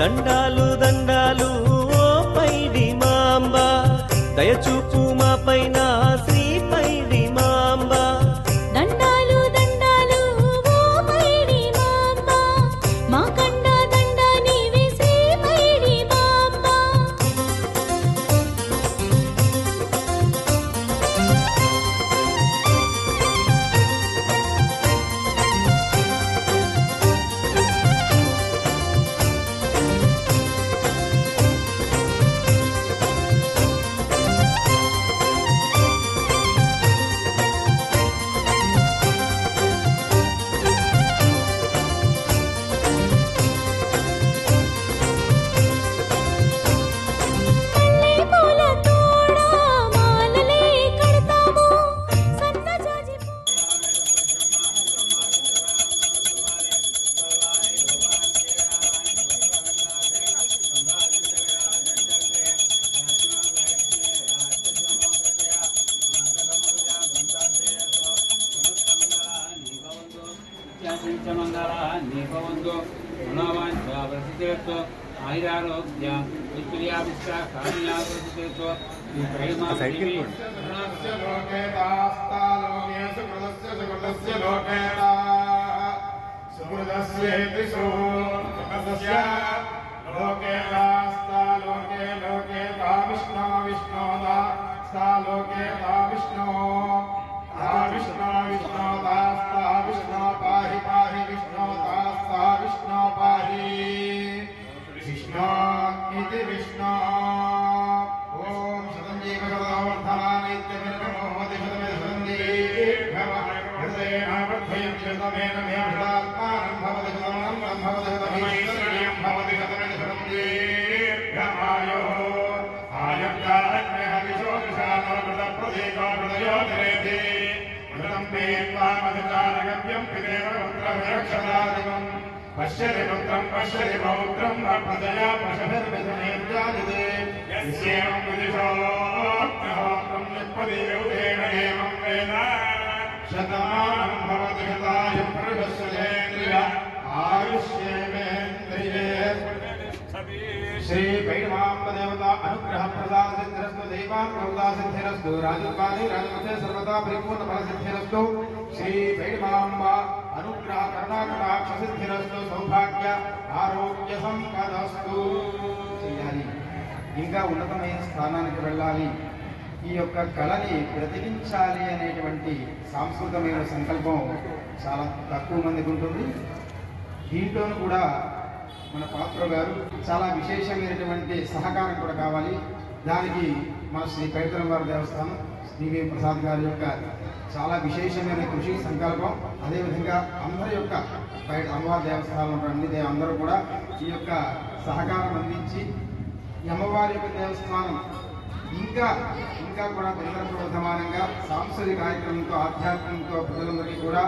దండాలు దండాలు ఓ పైడి మాంబ దయచూపు మా పైన శ్రీ పైడి మాంబ దండాలు దండాలు ఓ పైడి మాంబ మా కండ దండ నీవే శ్రీ పైడి మాంబ पश्यति पुत्रं पश्यति पौत्रं प्रजया पशुभिर्विधुनेर्जायते यस्येवं विदिशोऽग्निहोत्रं निष्पदीयौतेन एवं वेद शतमानं भवति शतायुः पुरुषस्येन्द्रिय आयुष्येवेन्द्रिये श्री वैष्णवांब देवता अनुग्रह प्रसाद सिद्धिरस्तु दैवानुग्रह सिद्धिरस्तु राजपाले राजपथे सर्वदा परिपूर्ण फल सिद्धिरस्तु श्री वैष्णवांब अनुग्रह करुणाकटाक्ष सिद्धिरस्तु सौभाग्य आरोग्य संपदस्तु చేయాలి ఇంకా ఉన్నతమైన స్థానానికి వెళ్ళాలి ఈ యొక్క కళని ప్రతిష్ఠించాలి అనేటువంటి సాంస్కృతికమైన సంకల్పం చాలా తక్కువ మందికి ఉంటుంది దీంట్లోనూ కూడా మన పాత్ర గారు చాలా విశేషమైనటువంటి సహకారం కూడా కావాలి దానికి మన శ్రీ పైడితలవారి దేవస్థానం శ్రీవి ప్రసాద్ గారి యొక్క చాలా విశేషమైన కృషి సంకల్పం అదేవిధంగా అందరి యొక్క బయట అమ్మవారి దేవస్థానం అందరూ కూడా ఈ యొక్క సహకారం అందించి ఈ అమ్మవారి యొక్క దేవస్థానం ఇంకా ఇంకా కూడా ప్రవర్ధమానంగా సాంస్కృతిక కార్యక్రమంతో ఆధ్యాత్మికంతో ప్రజలందరికీ కూడా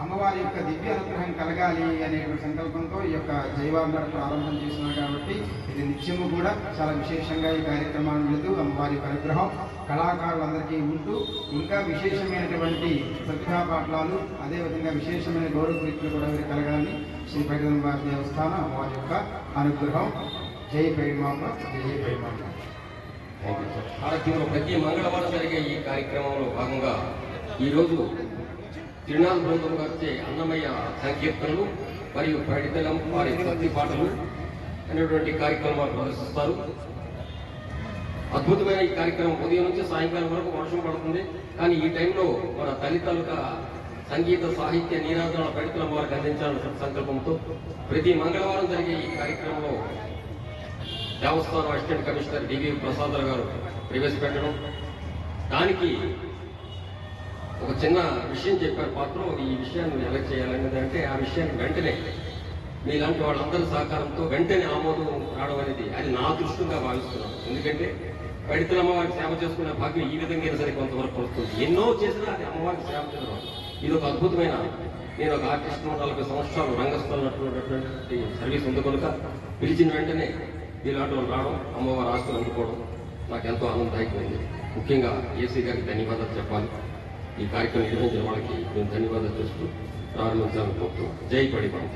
అమ్మవారి యొక్క దివ్య అనుగ్రహం కలగాలి అనేటువంటి సంకల్పంతో ఈ యొక్క జైవాంధ్ర ప్రారంభం చేస్తున్నారు కాబట్టి ఇది నిత్యము కూడా చాలా విశేషంగా ఈ కార్యక్రమాన్ని వెళుతూ అమ్మవారి యొక్క అనుగ్రహం కళాకారులందరికీ ఉంటూ ఇంకా విశేషమైనటువంటి ప్రతిభా పాఠాలు అదేవిధంగా విశేషమైన గౌరవ కీర్తులు కూడా వీరు కలగాలని శ్రీ పైడితలవారి దేవస్థానం అమ్మవారి యొక్క అనుగ్రహం జై పైడిమాంబ జై పైడిమాంబ. ఆరోగ్యంలో ప్రతి మంగళవారం జరిగే ఈ కార్యక్రమంలో భాగంగా ఈరోజు తిరునాళ్ళ బృందం గారిచే అన్నమయ్య సంకీర్తనలు మరియు పైడితలం వారి భక్తి పాటలు అనేటువంటి కార్యక్రమాలు ప్రదర్శిస్తారు. అద్భుతమైన ఈ కార్యక్రమం ఉదయం నుంచి సాయంకాలం వరకు వర్షం పడుతుంది. కానీ ఈ టైంలో మన తల్లిదండ్రుల సంగీత సాహిత్య నీరాజనాల పైడితలం వారికి అందించాలన్న సంకల్పంతో ప్రతి మంగళవారం జరిగే ఈ కార్యక్రమంలో దేవస్థానం అసిస్టెంట్ కమిషనర్ డివి ప్రసాద్ గారు ప్రవేశపెట్టడం, దానికి ఒక చిన్న విషయం చెప్పారు పాత్ర. ఈ విషయాన్ని ఎలా చేయాలనేది అంటే ఆ విషయాన్ని వెంటనే మీలాంటి వాళ్ళందరి సహకారంతో వెంటనే ఆమోదం రావడం అనేది అది నా దృష్టిగా భావిస్తున్నాను. ఎందుకంటే పైడితల అమ్మవారికి సేవ చేసుకునే భాగ్యం ఈ విధంగా సరే కొంతవరకు వస్తుంది. ఎన్నో చేసినా అది అమ్మవారికి సేవ చేయడం ఇది ఒక అద్భుతమైన. నేను ఒక ఆర్టిస్ట్ 40 సంవత్సరాలు రంగస్థలంలో సర్వీస్ ఉంది కనుక పిలిచిన వెంటనే ఇలాంటి వాళ్ళు రావడం, అమ్మవారి ఆస్తులు అందుకోవడం నాకు ఎంతో ఆనందదాయకమైంది. ముఖ్యంగా ఏసీ గారికి ధన్యవాదాలు చెప్పాలి. ఈ కార్యక్రమం నిర్వహించిన వాళ్ళకి మేము ధన్యవాదాలు చేస్తూ ప్రారంభించాలని కోరుతున్నాం. జై పడిపాంబ.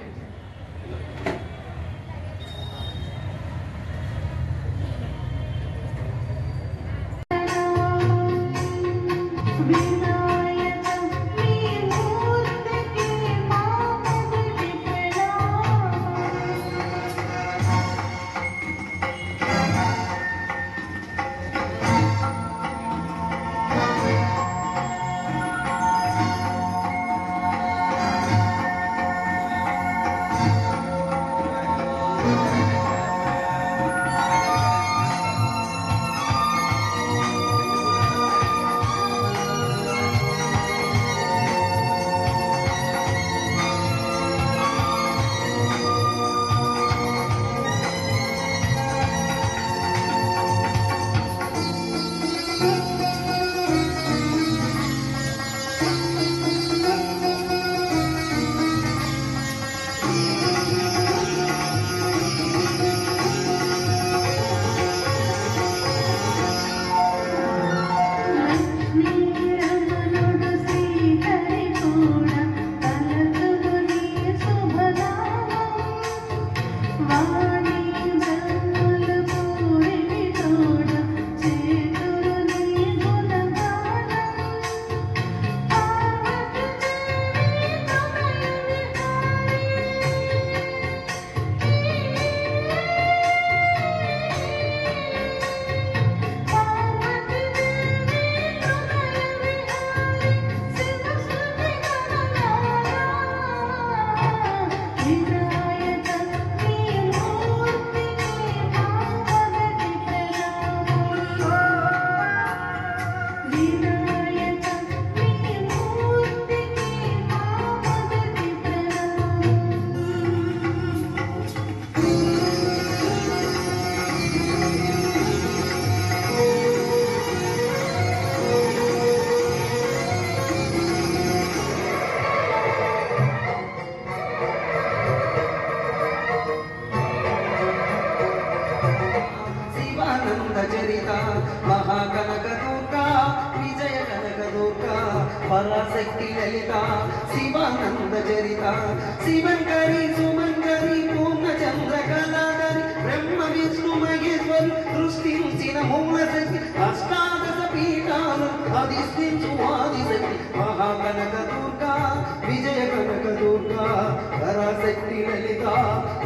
పరాశక్తి లలిత శివానంద చరిత శివంకరి సుమంకరి పూర్ణ చంద్ర కళాధరి బ్రహ్మ విష్ణు మహేశ్వరి సృష్టించిన మూలశక్తి అష్టాదశ పీఠాలు అధిష్ఠించు ఆదిశక్తి మహాకనక దుర్గా విజయ కనక దుర్గా పరాశక్తి లలిత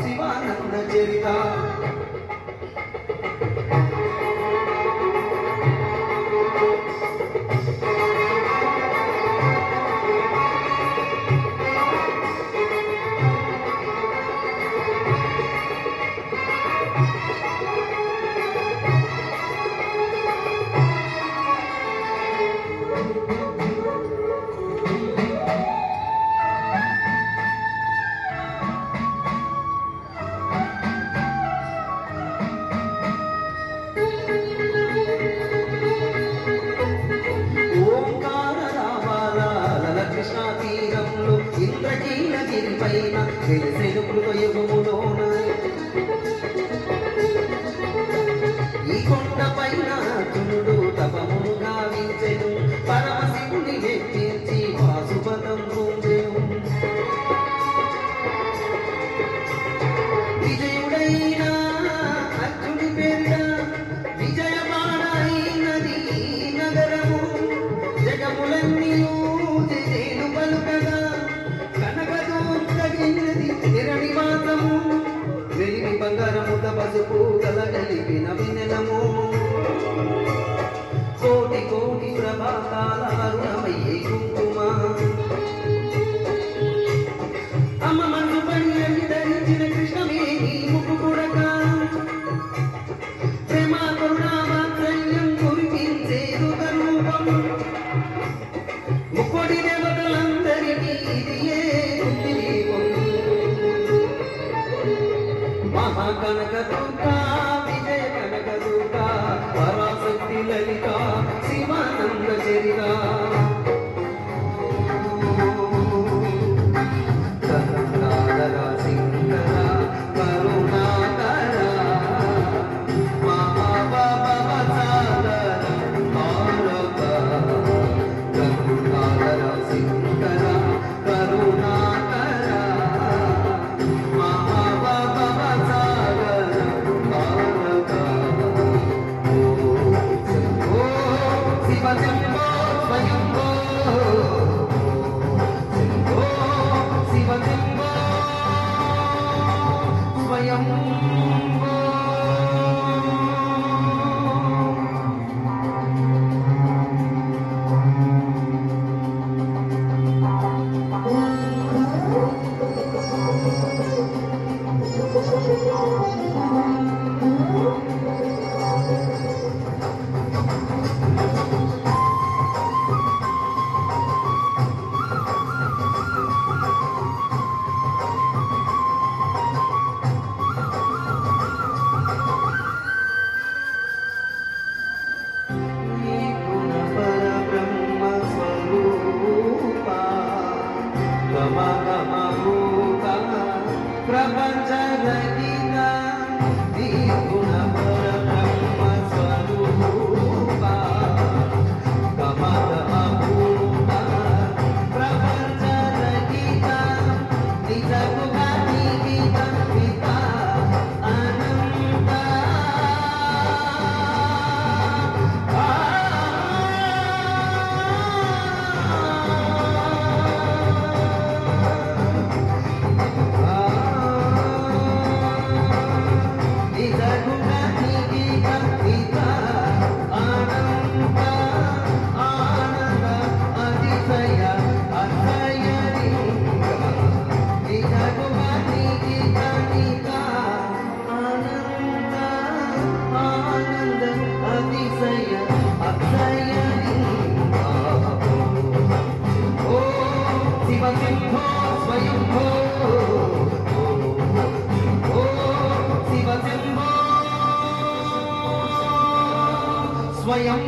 శివానంద చరిత తెలిసెను హృదయములోన ఈ కొండ పైన తునుడు తపమును గావించెను పరమశివుని వెచ్చించి వాసుపదం పొందెను విజయుడైన అర్జుని పేరిట విజయమానైనది నగరము జగములన్నీ జేను పలుకగా నిరనివాసము వెలిమి బంగారముత పసుపు గల కలిపిన వినలము కోటి కోటి ప్రభాతాల అరుణమయ్యే కుంకుమ అమ్మ మనసు పని అని ధరించిన కృష్ణమేని ముక్కు కొడక ప్రేమ కరుణా వాత్సల్యం కురిపించే రూపం ముక్కోటి దేవతలందరికీ ఇదియే కనక దుర్గా విజయ కనక దుర్గా పరాశక్తి లలిత శివానంద చరిత కరుణాకర సింగర కరుణాకర కరుణాకర సింగర కరుణాకర స్వయం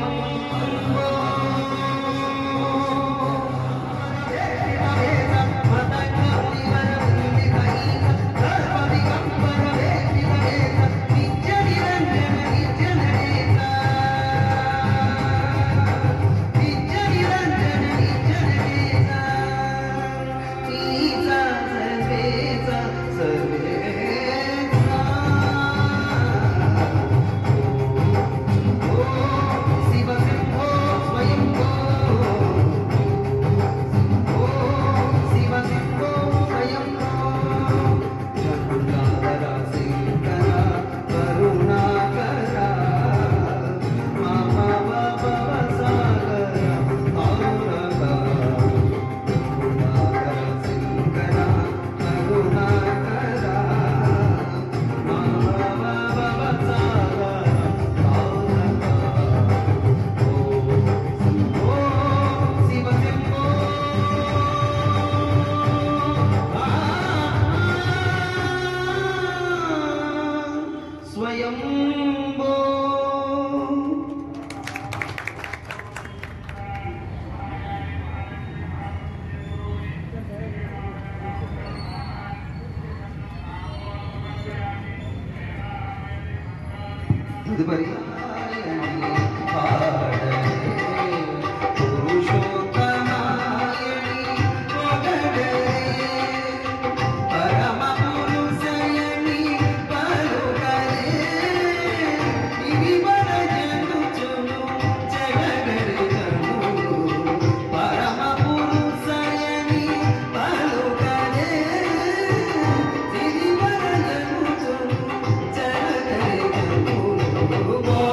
తదుపరి Oh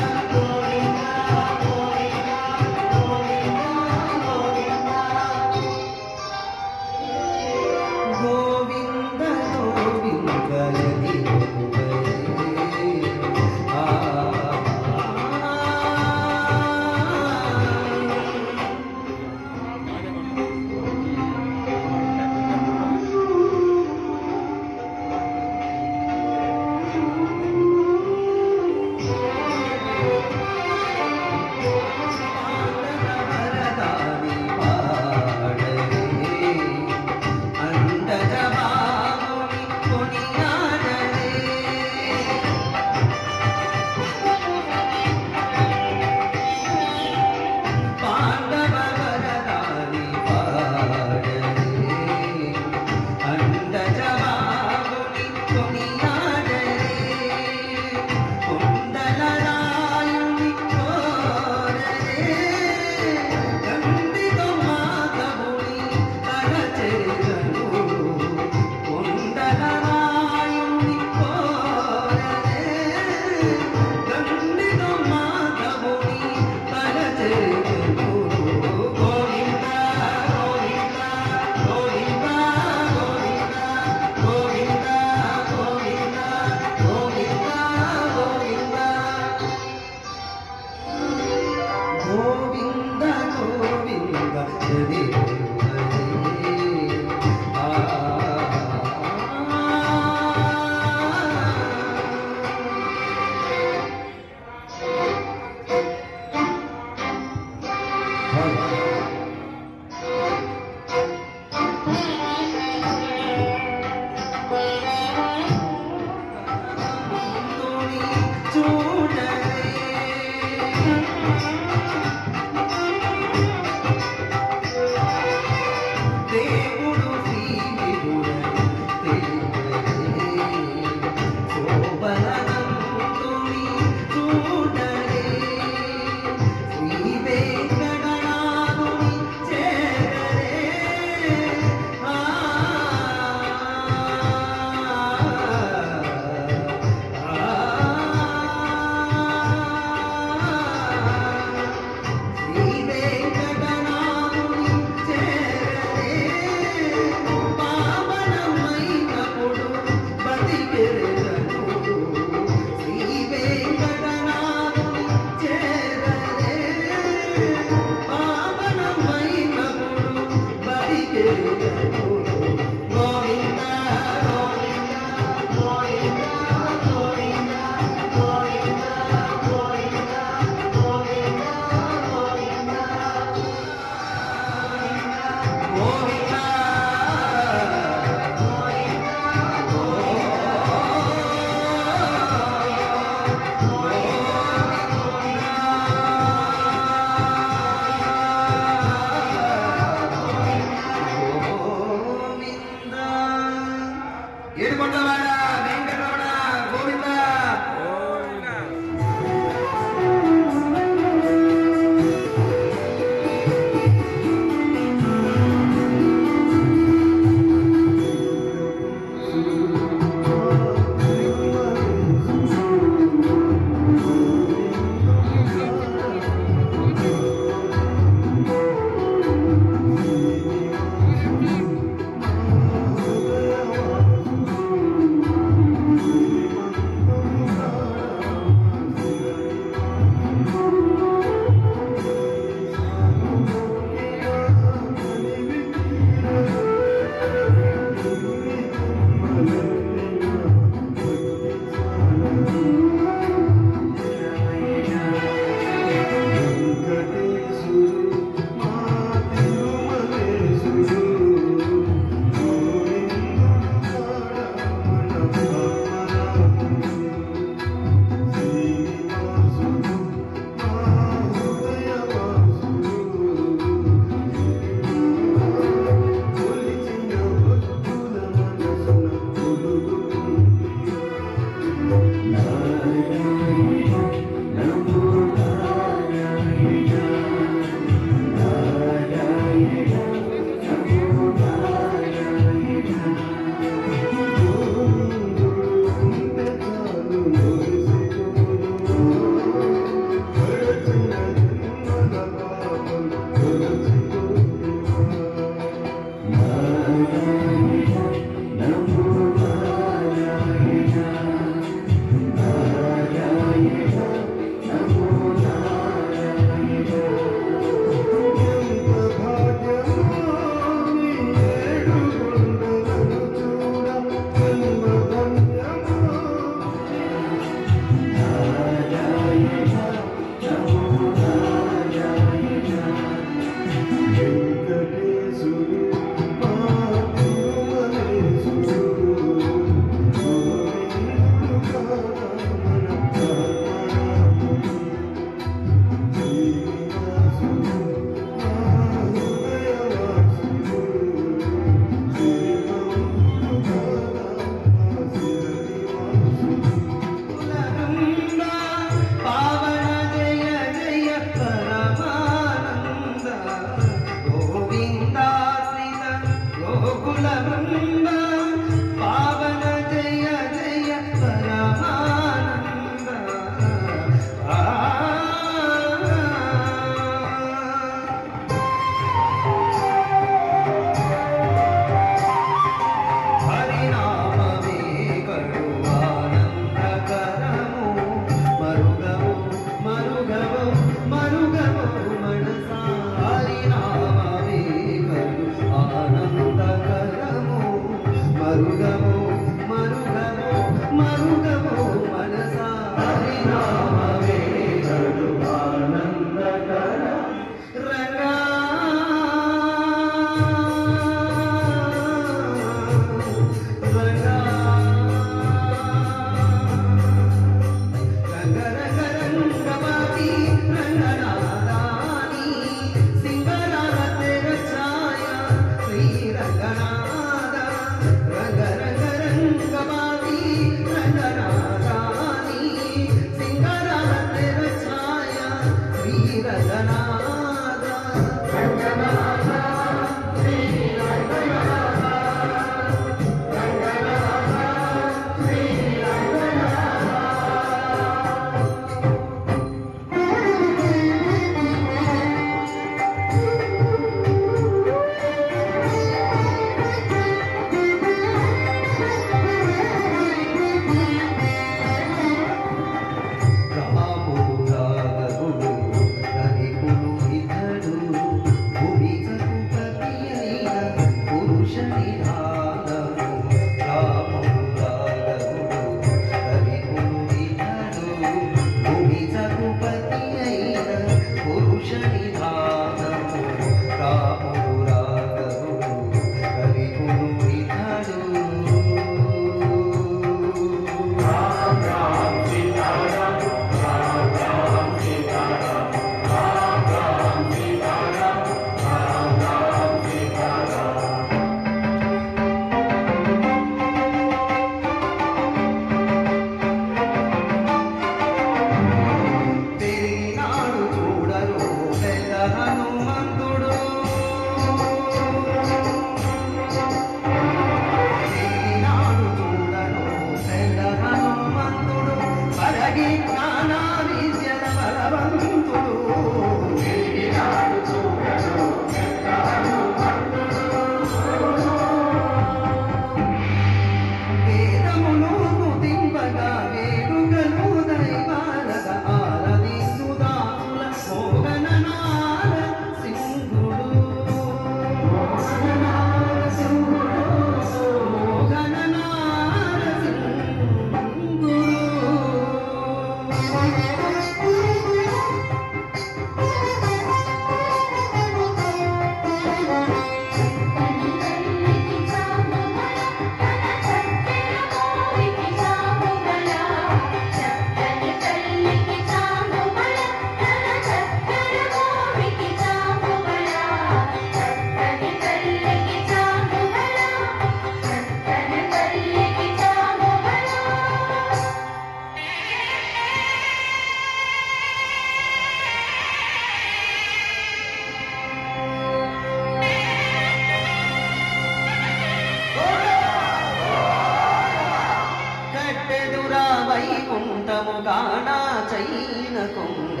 వైకుంఠము గానా చైన కొండ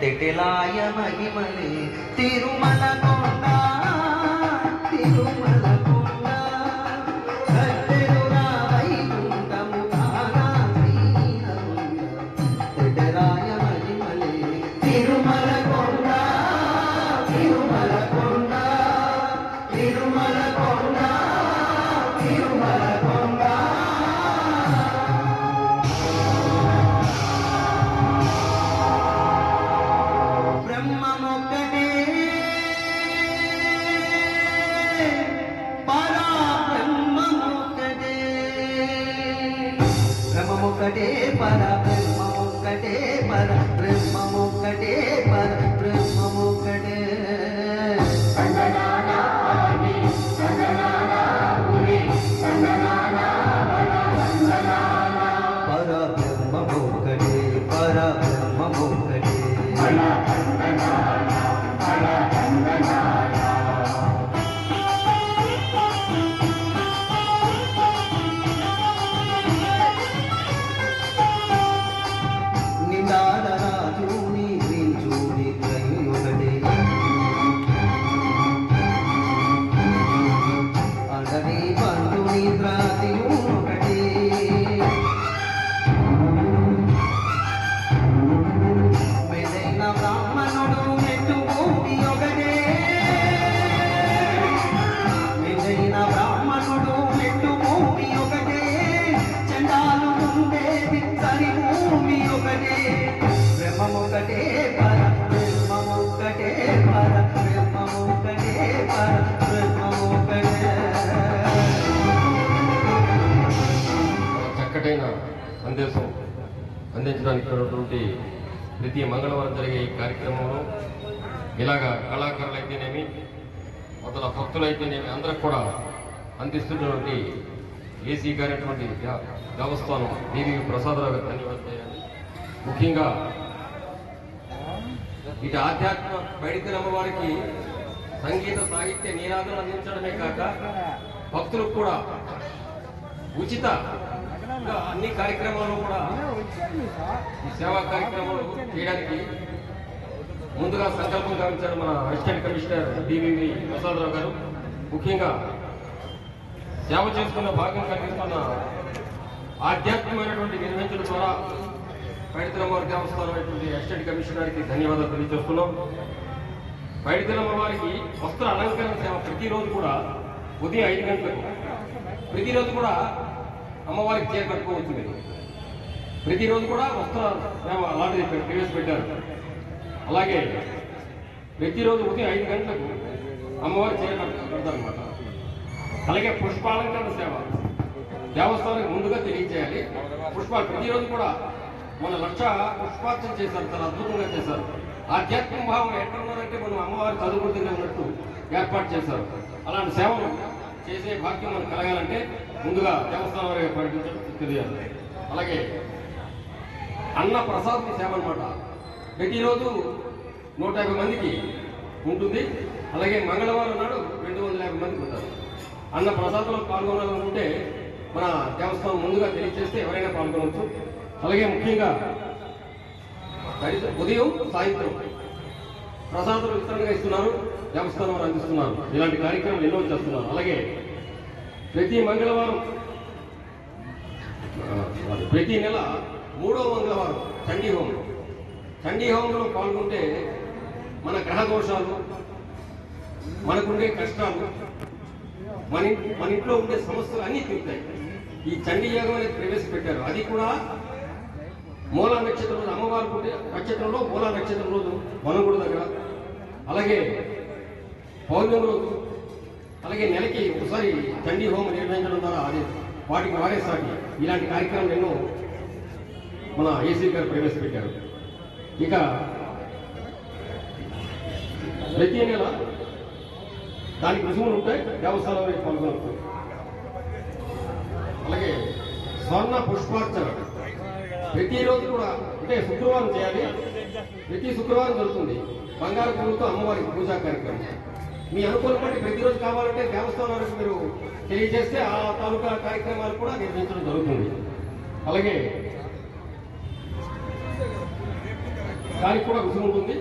తెటెలాయ మహిమలే తిరుమల కొండ తిరుమల కొండ సందేశం అందించడానికి ఉన్నటువంటి ప్రతి మంగళవారం జరిగే ఈ కార్యక్రమంలో ఇలాగా కళాకారులు అయితేనేమి మొదల భక్తులు అయితేనేమి అందరికి కూడా అందిస్తున్నటువంటి ఏసీ గారైనటువంటి దేవస్థానం దేవి ప్రసాదరావు గారు ధన్యవాదాలు. ముఖ్యంగా ఇటు ఆధ్యాత్మిక బయటికి అమ్మవారికి సంగీత సాహిత్య నీరాధన అందించడమే కాక భక్తులకు కూడా ఉచిత అన్ని కార్యక్రమాలు కూడా ఈ సేవా కార్యక్రమాలు చేయడానికి ముందుగా సంకల్పం గావించారు మన అసిస్టెంట్ కమిషనర్ డివివి ప్రసాదరావు గారు. ముఖ్యంగా సేవ చేసుకున్న భాగం కలిగిస్తున్న ఆధ్యాత్మికమైనటువంటి నిర్వహించడం ద్వారా పైడితలమ్మవారి దేవస్థానం అయినటువంటి అసిస్టెంట్ కమిషనర్కి ధన్యవాదాలు తెలియజేస్తున్నాం. పైడితలమ్మవారికి వస్త్ర అలంకరణ సేవ ప్రతిరోజు కూడా ఉదయం 5 గంటలకు ప్రతిరోజు కూడా అమ్మవారికి చీర కట్టుకోవచ్చు. మీరు ప్రతిరోజు కూడా వస్త్ర సేవ అలాంటిది ప్రవేశపెట్టారు. అలాగే ప్రతిరోజు ఉదయం 5 గంటలకు అమ్మవారి చీర కడతారనమాట. అలాగే పుష్పాలంకరణ సేవ దేవస్థానానికి ముందుగా తెలియజేయాలి. పుష్పాలు ప్రతిరోజు కూడా మన లక్ష పుష్పార్చన చేశారు, చాలా అద్భుతంగా చేశారు. ఆధ్యాత్మిక భావం ఎక్కడున్నారంటే మనం అమ్మవారి చదువుకుంటూనే ఉన్నట్టు ఏర్పాటు చేశారు. అలాంటి సేవలు చేసే భాగ్యం మనకు కలగాలంటే ముందుగా దేవస్థానం వారికి ప్రకటించడం తెలియాలి. అలాగే అన్న ప్రసాదం సేవ అనమాట. ప్రతిరోజు 150 మందికి ఉంటుంది. అలాగే మంగళవారం నాడు 250 మందికి ఉంటారు. అన్న ప్రసాదంలో పాల్గొనాలనుకుంటే మన దేవస్థానం ముందుగా తెలియజేస్తే ఎవరైనా పాల్గొనవచ్చు. అలాగే ముఖ్యంగా ఉదయం సాయంత్రం ప్రసాదాలు విస్తరణగా ఇస్తున్నారు, దేవస్థానం వారు అందిస్తున్నారు. ఇలాంటి కార్యక్రమాలు ఎన్నో చేస్తున్నారు. అలాగే ప్రతి మంగళవారం ప్రతి నెల 3వ మంగళవారం చండీ హోమంలో పాల్గొంటే మన గ్రహ దోషాలు, మనకుండే కష్టాలు, మన ఇంట్లో ఉండే సమస్యలు అన్నీ తీరుతాయి. ఈ చండీ యాగం అనేది ప్రవేశపెట్టారు. అది కూడా మూలా నక్షత్రం రోజు అమ్మవారు పుట్టే నక్షత్రంలో మూలా నక్షత్రం రోజు వనంగుడి దగ్గర, అలాగే పౌర్ణమి రోజు, అలాగే నెలకి ఒకసారి చండీ హోమం నిర్వహించడం ద్వారా అది వాటికి వారే సాగి ఇలాంటి కార్యక్రమాలు ఎన్నో మన ఏసీ గారు ప్రవేశపెట్టారు. ఇక ప్రతి నెల దానికి రుసుములు ఉంటాయి, దేవస్థానంలో పాల్గొనవచ్చు. అలాగే స్వర్ణ పుష్పార్చన ప్రతిరోజు కూడా అంటే శుక్రవారం చేయాలి. ప్రతి శుక్రవారం జరుగుతుంది. బంగారు పువ్వులతో అమ్మవారికి పూజా కార్యక్రమం. మీ అనుకూలం బట్టి ప్రతిరోజు కావాలంటే దేవస్థానానికి మీరు తెలియజేస్తే ఆ తాలూకా కార్యక్రమాలు కూడా నిర్వహించడం జరుగుతుంది. అలాగే దానికి కూడా రుసుము ఉంటుంది.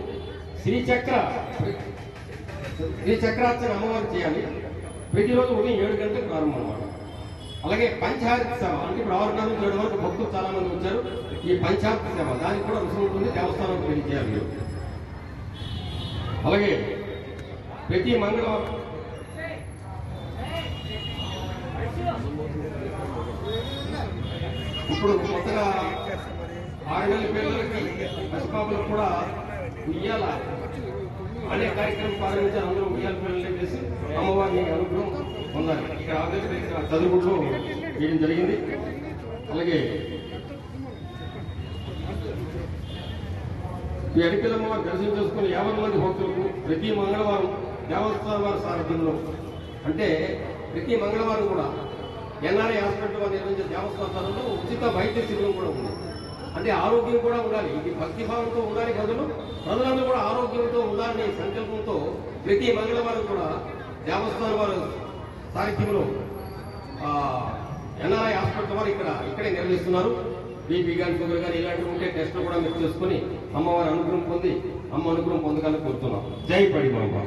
శ్రీచక్రార్చన అమ్మవారు చేయాలి. ప్రతిరోజు ఉదయం 7 గంటలకు ప్రారంభం అన్నమాట. అలాగే పంచాయతీ సేవ అంటే ఇప్పుడు 6 నుంచి 7 వరకు భక్తులు చాలా మంది వచ్చారు. ఈ పంచాయతీ సేవ దానికి కూడా రుసుము ఉంటుంది, దేవస్థానం తెలియజేయాలి మీరు. అలాగే ప్రతి మంగళవారం ఇప్పుడు కొత్తగా 6 నెలల పిల్లలకి పసిపాపలకు కూడా ఉయ్యాల అనే కార్యక్రమం ప్రారంభించారు. అందరూ ఉయ్యాల పిల్లలు చేసి అమ్మవారిని అనుగ్రహం పొందాలి. ఇక్కడ ఆంధ్రప్రదేశ్ చదువుకుంటూ చేయడం జరిగింది. అలాగే ఈ అడిపిల్లమ్మవారు దర్శనం చేసుకుని 50 మంది భక్తులకు ప్రతి మంగళవారం దేవస్థానం వారి సారథ్యంలో అంటే ప్రతి మంగళవారం కూడా ఎన్ఆర్ఐ హాస్పిటల్ వారు నిర్వహించే దేవస్థానంలో ఉచిత వైద్య శిబిరం కూడా ఉంది. అంటే ఆరోగ్యం కూడా ఉండాలి. ఇది భక్తిభావంతో ఉండాలి. ప్రజలందరూ కూడా ఆరోగ్యంతో ఉండాలనే సంకల్పంతో ప్రతి మంగళవారం కూడా దేవస్థానం వారు సారథ్యంలో ఎన్ఆర్ఐ హాస్పిటల్ వారు ఇక్కడే నిర్వహిస్తున్నారు. బీపీ కానీ షుగర్ కానీ ఇలాంటివి ఉంటే టెస్టులు కూడా మీరు చేసుకుని అమ్మవారి అనుగ్రహం పొంది అమ్మ అనుగ్రహం పొందగాలని కోరుతున్నాం. జై పడి బాబా.